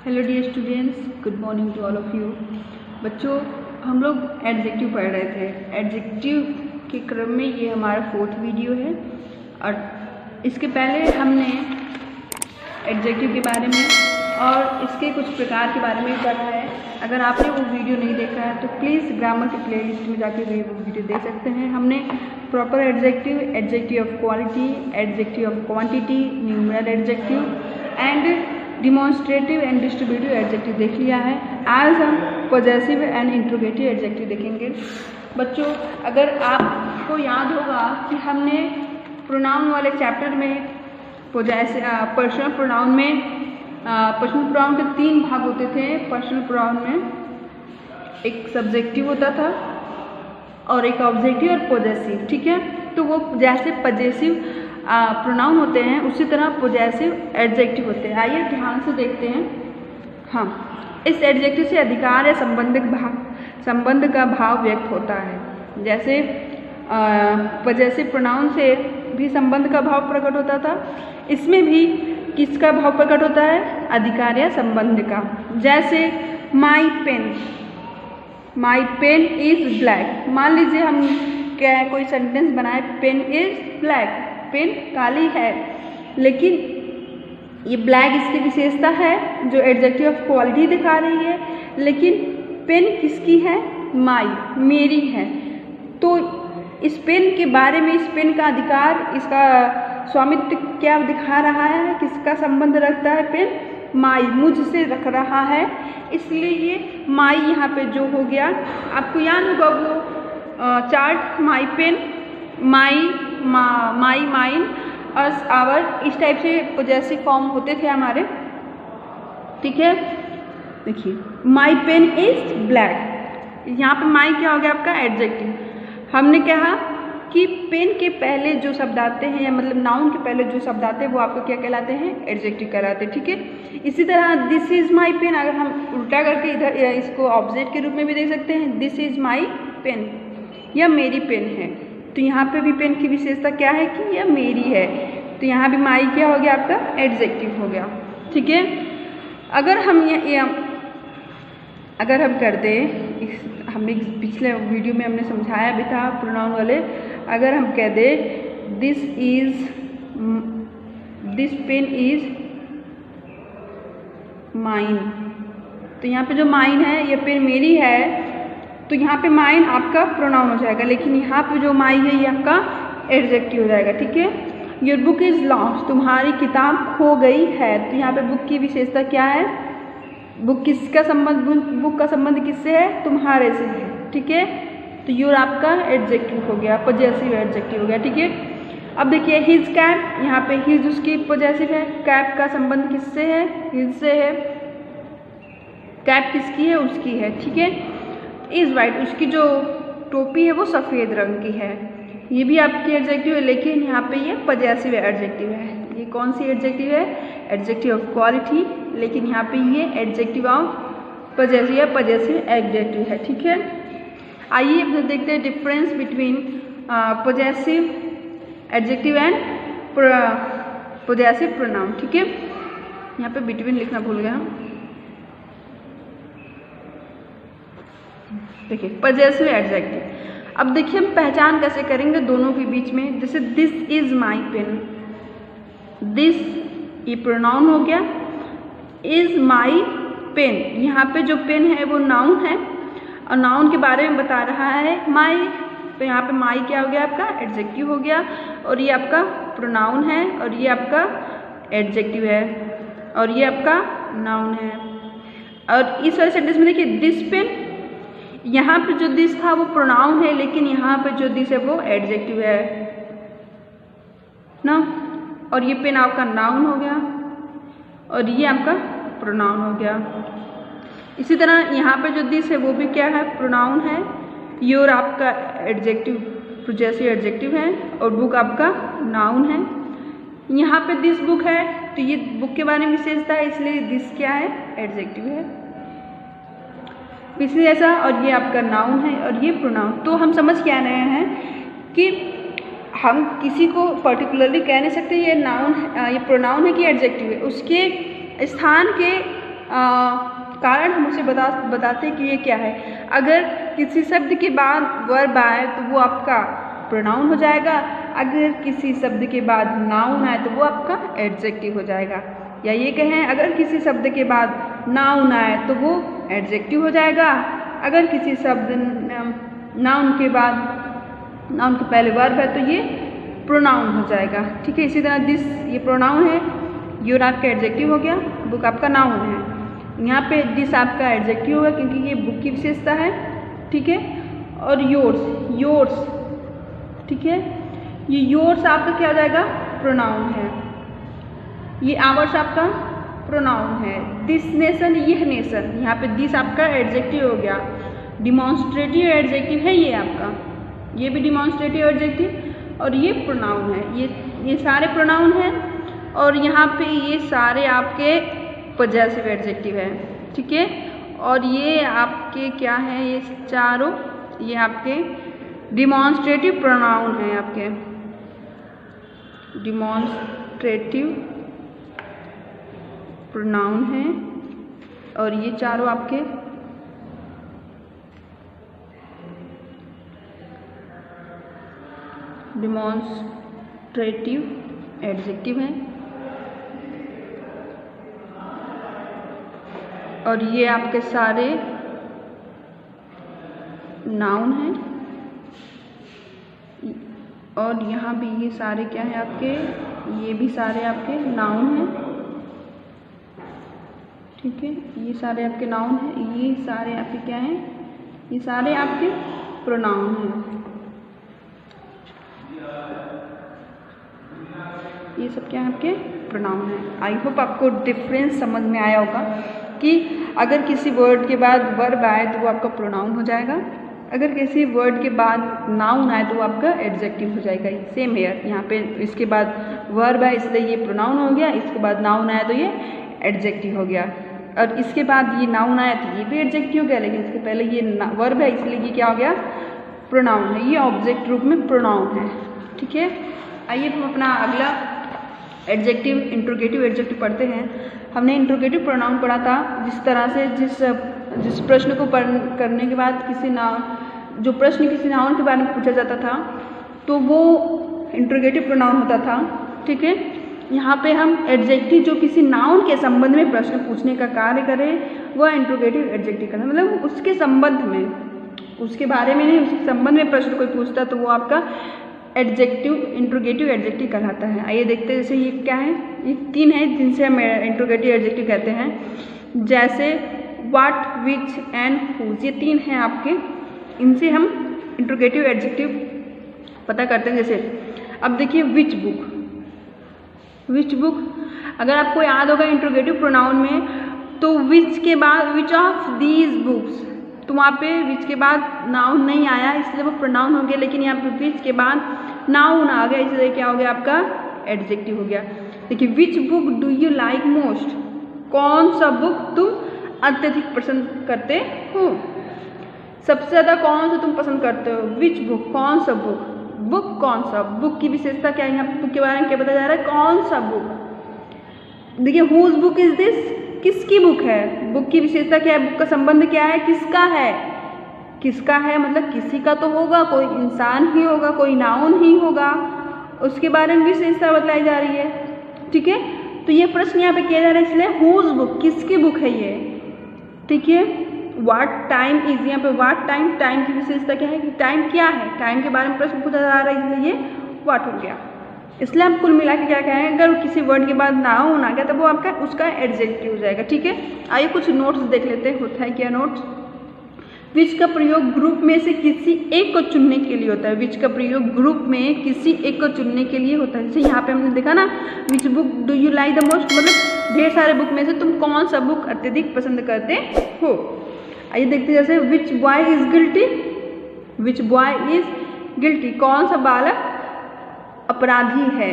Hello dear students, good morning to all of you. बच्चों, हम लोग एडजेक्टिव पढ़ रहे थे। एडजेक्टिव के क्रम में ये हमारा 4th वीडियो है और इसके पहले हमने एडजेक्टिव के बारे में और इसके कुछ प्रकार के बारे में पढ़ा है। अगर आपने वो वीडियो नहीं देखा है तो प्लीज़ ग्रामर की प्लेलिस्ट में जाके वो वीडियो देख सकते हैं। हमने proper adjective, adjective of quality, adjective of quantity, numeral adjective and demonstrative and distributive adjective देख लिया है। आज हम पॉजेसिव एंड इंट्रोगेटिव एडजेक्टिव देखेंगे। बच्चों, अगर आपको याद होगा कि हमने प्रोनाउन वाले चैप्टर में पर्सनल प्रोनाउन में पर्सनल प्रोनाउन के 3 भाग होते थे। पर्सनल प्रोनाउन में एक सब्जेक्टिव होता था और एक ऑब्जेक्टिव और पॉजेसिव, ठीक है। तो वो जैसे पॉजेसिव प्रोनाउन होते हैं उसी तरह पॉजेसिव एडजेक्टिव होते हैं। आइए ध्यान से देखते हैं। हाँ, इस एडजेक्टिव से अधिकार या संबंध का भाव व्यक्त होता है। जैसे पॉजेसिव प्रोनाउन से भी संबंध का भाव प्रकट होता था, इसमें भी किसका भाव प्रकट होता है? अधिकार या संबंध का। जैसे माई पेन इज ब्लैक। मान लीजिए हम क्या कोई सेंटेंस बनाए, पेन इज ब्लैक, पेन काली है, लेकिन ये ब्लैक इसकी विशेषता है जो एडजेक्टिव ऑफ क्वालिटी दिखा रही है, लेकिन पेन किसकी है? माई, मेरी है। तो इस पेन के बारे में, इस पेन का अधिकार, इसका स्वामित्व क्या दिखा रहा है? किसका संबंध रखता है? पेन माई, मुझसे रख रहा है, इसलिए ये माई यहाँ पे जो हो गया। आपको याद होगा वो chart, my pen, my mine और आवर, इस टाइप से पॉजेसिव फॉर्म होते थे हमारे, ठीक है। देखिए, माई पेन इज ब्लैक, यहाँ पे माई क्या हो गया? आपका एडजेक्टिव। हमने कहा कि पेन के पहले जो शब्द आते हैं, या मतलब नाउन के पहले जो शब्द आते हैं, वो आपको क्या कहलाते हैं? एडजेक्टिव कहलाते हैं, ठीक है। इसी तरह दिस इज माई पेन, अगर हम उल्टा करके इधर इसको ऑब्जेक्ट के रूप में भी देख सकते हैं, दिस इज माई पेन, यह मेरी पेन है। तो यहाँ पे भी पेन की विशेषता क्या है कि यह मेरी है, तो यहाँ भी माई क्या हो गया? आपका एडजेक्टिव हो गया, ठीक है। अगर हम कर दें, हमने पिछले वीडियो में हमने समझाया भी था प्रोनाउन वाले, अगर हम कह दें दिस पेन इज माइन, तो यहाँ पे जो माइन है, ये पेन मेरी है, तो यहाँ पे माइन आपका प्रोनाउन हो जाएगा, लेकिन यहाँ पे जो माई है ये आपका एडजेक्टिव हो जाएगा, ठीक है। योर बुक इज लॉस्ट, तुम्हारी किताब खो गई है, तो यहाँ पे बुक की विशेषता क्या है? बुक का संबंध किससे है? तुम्हारे से है, ठीक है। तो योर आपका एडजेक्टिव हो गया, पॉजेसिव एडजेक्टिव हो गया, ठीक है। अब देखिए हिज कैप, यहाँ पे हिज उसकी पॉजेसिव है, कैप का संबंध किससे है? हिज से है। कैप किसकी है? उसकी है, ठीक है। इज वाइट, उसकी जो टोपी है वो सफ़ेद रंग की है, ये भी आपकी एडजेक्टिव है, लेकिन यहाँ पे ये पॉजेसिव एडजेक्टिव है। ये कौन सी एडजेक्टिव है? एडजेक्टिव ऑफ क्वालिटी, लेकिन यहाँ पे ये एडजेक्टिव ऑफ पॉजेसिव एडजेक्टिव है, ठीक है। आइए अब देखते हैं difference between possessive adjective and possessive pronoun, ठीक है। यहाँ पे बिटवीन लिखना भूल गया। देखिए पॉजेसिव एडजेक्टिव, अब देखिए हम पहचान कैसे करेंगे दोनों के बीच में। जैसे this is my pen, this ये प्रोनाउन हो गया, इज माई पेन, यहाँ पे जो पेन है वो नाउन है और नाउन के बारे में बता रहा है माई, तो यहाँ पे माई क्या हो गया? आपका एडजेक्टिव हो गया, और ये आपका प्रोनाउन है, और ये आपका एडजेक्टिव है, और ये आपका नाउन है। और इस वाले सेंटेंस में देखिए दिस पेन, यहाँ पे जो दिस था वो प्रोनाउन है, लेकिन यहाँ पे जो दिस है वो एडजेक्टिव है ना, और ये पेन आपका नाउन हो गया और ये आपका प्रोनाउन हो गया। इसी तरह यहाँ पे जो दिस है वो भी क्या है? प्रोनाउन है। योर आपका एडजेक्टिव, पॉजेसिव एडजेक्टिव है, और बुक आपका नाउन है। यहाँ पे दिस बुक है, तो ये बुक के बारे में विशेषता है, इसलिए दिस क्या है? एडजेक्टिव है। इसलिए ऐसा, और ये आपका नाउन है और ये प्रोनाउन। तो हम समझ क्या रहे हैं कि हम किसी को पर्टिकुलरली कह नहीं सकते ये नाउन, ये प्रोनाउन है कि एडजेक्टिव है। उसके स्थान के कारण हम उसे बताते कि ये क्या है। अगर किसी शब्द के बाद वर्ब आए तो वो आपका प्रोनाउन हो जाएगा, अगर किसी शब्द के बाद नाउन आए तो वो आपका एडजेक्टिव हो जाएगा। या ये कहें अगर किसी शब्द के बाद नाउन आए तो वो एडजेक्टिव हो जाएगा, अगर किसी शब्द नाउन के बाद नाउन के पहले वर्ब है तो ये प्रोनाउन हो जाएगा। ठीक है, इसी तरह दिस ये प्रोनाउन है, योर आपका एडजेक्टिव हो गया, बुक आपका नाउन है। यहाँ पे दिस आपका एडजेक्टिव होगा क्योंकि ये बुक की विशेषता है। ठीक है, और योर्स, ठीक है, ये योर्स आपका क्या हो जाएगा, प्रोनाउन है। ये आवर्स आपका प्रोनाउन है। दिस नेशन, यह नेशन, यहाँ पे दिस आपका एडजेक्टिव हो गया, डिमॉन्स्ट्रेटिव एडजेक्टिव है ये आपका, ये भी डिमॉन्स्ट्रेटिव एडजेक्टिव और ये प्रोनाउन है। ये सारे प्रोनाउन हैं और यहाँ पे ये सारे आपके पॉजेसिव एडजेक्टिव है। ठीक है, और ये आपके क्या है, ये चारों ये आपके डिमॉन्स्ट्रेटिव प्रोनाउन हैं, आपके डिमॉन्स्ट्रेटिव प्रोनाउन हैं और ये चारों आपके डिमॉन्स्ट्रेटिव एडजेक्टिव हैं और ये आपके सारे नाउन हैं और यहाँ भी ये सारे क्या हैं आपके, ये भी सारे आपके नाउन हैं। ठीक है, ये सारे आपके नाउन हैं, ये सारे आपके क्या हैं, ये सारे आपके प्रोनाउन हैं। ये सब क्या है, आपके प्रोनाउन हैं। आई होप आपको डिफरेंस समझ में आया होगा कि अगर किसी वर्ड के बाद वर्ब आए तो वो आपका प्रोनाउन हो जाएगा, अगर किसी वर्ड के बाद नाउन आए तो वो आपका एडजेक्टिव हो जाएगा। सेम हेयर, यहाँ पे इसके बाद वर्ब है इसलिए ये प्रोनाउन हो गया, इसके बाद नाउन आया तो ये एडजेक्टिव हो गया, और इसके बाद ये नाउन आया तो ये भी एडजेक्टिव हो गया, लेकिन इसके पहले ये वर्ब है इसलिए ये क्या हो गया, प्रोनाउन है। ये ऑब्जेक्ट रूप में प्रोनाउन है। ठीक है, आइए हम अपना अगला एडजेक्टिव इंट्रोगेटिव एडजेक्टिव पढ़ते हैं। हमने इंट्रोगेटिव प्रोनाउन पढ़ा था, जिस तरह से जिस प्रश्न को करने के बाद जो प्रश्न किसी नाउन के बारे में पूछा जाता था तो वो इंट्रोगेटिव प्रोनाउन होता था। ठीक है, यहाँ पे हम एडजेक्टिव जो किसी नाउन के संबंध में प्रश्न पूछने का कार्य करें वह इंट्रोगेटिव एडजेक्टिव करना, मतलब उसके संबंध में, उसके बारे में नहीं, उसके संबंध में प्रश्न कोई पूछता तो वो आपका एडजेक्टिव इंट्रोगेटिव एडजेक्टिव कहलाता है। आइए देखते हैं, जैसे ये क्या है, ये तीन है जिनसे हम इंट्रोगेटिव एडजेक्टिव कहते हैं, जैसे व्हाट, विच एंड हुज, ये तीन हैं आपके, इनसे हम इंट्रोगेटिव एडजेक्टिव पता करते हैं। जैसे अब देखिए विच बुक, अगर आपको याद होगा इंट्रोगेटिव प्रोनाउन में तो विच के बाद विच ऑफ दीज बुक्स, तो वहाँ पे विच के बाद नाउन नहीं आया इसलिए वो प्रोनाउन हो गया, लेकिन यहाँ पे विच के बाद नाउन आ गया इसलिए क्या हो गया, आपका एडजेक्टिव हो गया। देखिए which book do you like most, कौन सा बुक तुम अत्यधिक पसंद करते हो, सबसे ज़्यादा कौन सा तुम पसंद करते हो, विच बुक, कौन सा बुक, बुक कौन सा, बुक की विशेषता क्या है, यहाँ बुक के बारे में क्या बताया जा रहा है, कौन सा बुक। देखिए हुज बुक इज दिस, किसकी बुक है, बुक की विशेषता क्या है, बुक का संबंध क्या है, किसका है, किसका है मतलब किसी का तो होगा, कोई इंसान ही होगा, कोई नाउन ही होगा, उसके बारे में विशेषता बताई जा रही है। ठीक है, तो ये प्रश्न यहाँ पे किया जा रहा है इसलिए हुज बुक, किसकी बुक है ये। ठीक है, व्हाट टाइम इज, यहाँ पे व्हाट टाइम, टाइम की विशेषता क्या है कि टाइम क्या है, टाइम के बारे में प्रश्न पूछा जा रहा है इसलिए ये व्हाट हो गया। इसलिए हम कुल मिला के क्या कहें, अगर किसी वर्ड के बाद नाउन आ गया तो वो आपका उसका एडजेक्टिव हो जाएगा। ठीक है, आइए कुछ नोट्स देख लेते हैं, होता है क्या नोट्स। विच का प्रयोग ग्रुप में से किसी एक को चुनने के लिए होता है, विच का प्रयोग ग्रुप में किसी एक को चुनने के लिए होता है। जैसे यहाँ पे हमने देखा ना, which book do you like the most, मतलब ढेर सारे बुक में से तुम कौन सा बुक अत्यधिक पसंद करते हो। आइए देखते हैं, जैसे which boy is guilty, which boy is guilty, कौन सा बालक अपराधी है।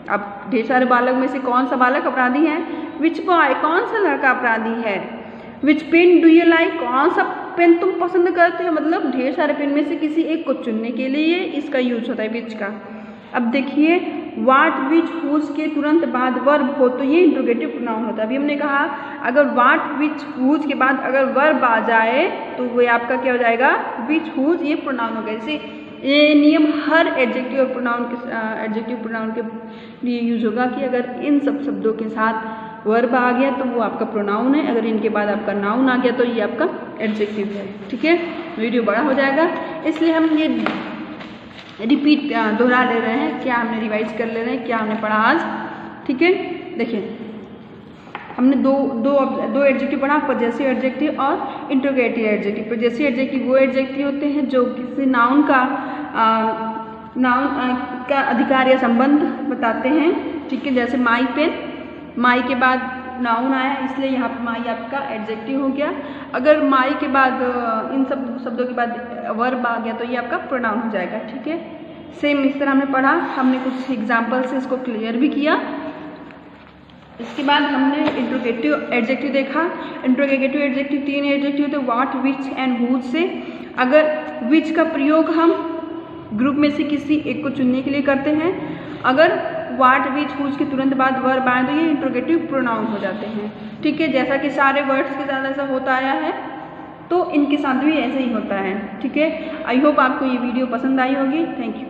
अब ढेर सारे बालक में से कौन सा बालक अपराधी है, विच बॉय, कौन सा लड़का अपराधी है। विच पेन डू यू लाइक, कौन सा पेन तुम पसंद करते हो, मतलब ढेर सारे पेन में से किसी एक को चुनने के लिए इसका यूज होता है विच का। अब देखिए वाट विच हुज के तुरंत बाद वर्ब हो तो ये इंट्रोगेटिव प्रोनाउन होता है। अभी हमने कहा अगर वाट विच हुज के बाद अगर वर्ब आ जाए तो वो आपका क्या हो जाएगा, विच हुज, ये प्रोनाउन होगा। जैसे ये नियम हर एडजेक्टिव और प्रोनाउन के लिए यूज होगा कि अगर इन सब शब्दों के साथ वर्ब आ गया तो वो आपका प्रोनाउन है, अगर इनके बाद आपका नाउन आ गया तो ये आपका एडजेक्टिव है। ठीक है, वीडियो बड़ा हो जाएगा इसलिए हम ये रिपीट दोहरा ले रहे हैं, क्या हमने रिवाइज कर ले रहे हैं, क्या हमने पढ़ा आज। ठीक है, देखिए हमने दो एडजेक्टिव पढ़ा, पजेसिव एडजेक्टिव और इंट्रोगेटिव एडजेक्टिव। पजेसिव एडजेक्टिव वो एडजेक्टिव होते हैं जो किसी नाउन का अधिकार या संबंध बताते हैं। ठीक है, जैसे माई पेन, माई के बाद नाउन आया इसलिए यहाँ पर माई आपका एडजेक्टिव हो गया। अगर माई के बाद इन सब शब्दों के बाद वर्ब आ गया तो ये आपका प्रोनाउन हो जाएगा। ठीक है, सेम इस तरह हमने पढ़ा, हमने कुछ एग्जाम्पल से इसको क्लियर भी किया। इसके बाद हमने इंट्रोगेटिव एडजेक्टिव देखा। इंट्रोगेटिव एडजेक्टिव 3 एडजेक्टिव होते, व्हाट, विच एंड हुज से। अगर विच का प्रयोग हम ग्रुप में से किसी एक को चुनने के लिए करते हैं, अगर वाट विच हुज के तुरंत बाद वर्ब आए तो ये इंट्रोगेटिव प्रोनाउन हो जाते हैं। ठीक है, जैसा कि सारे वर्ड्स के साथ ऐसा होता आया है तो इनके साथ भी ऐसे ही होता है। ठीक है, आई होप आपको ये वीडियो पसंद आई होगी। Thank you.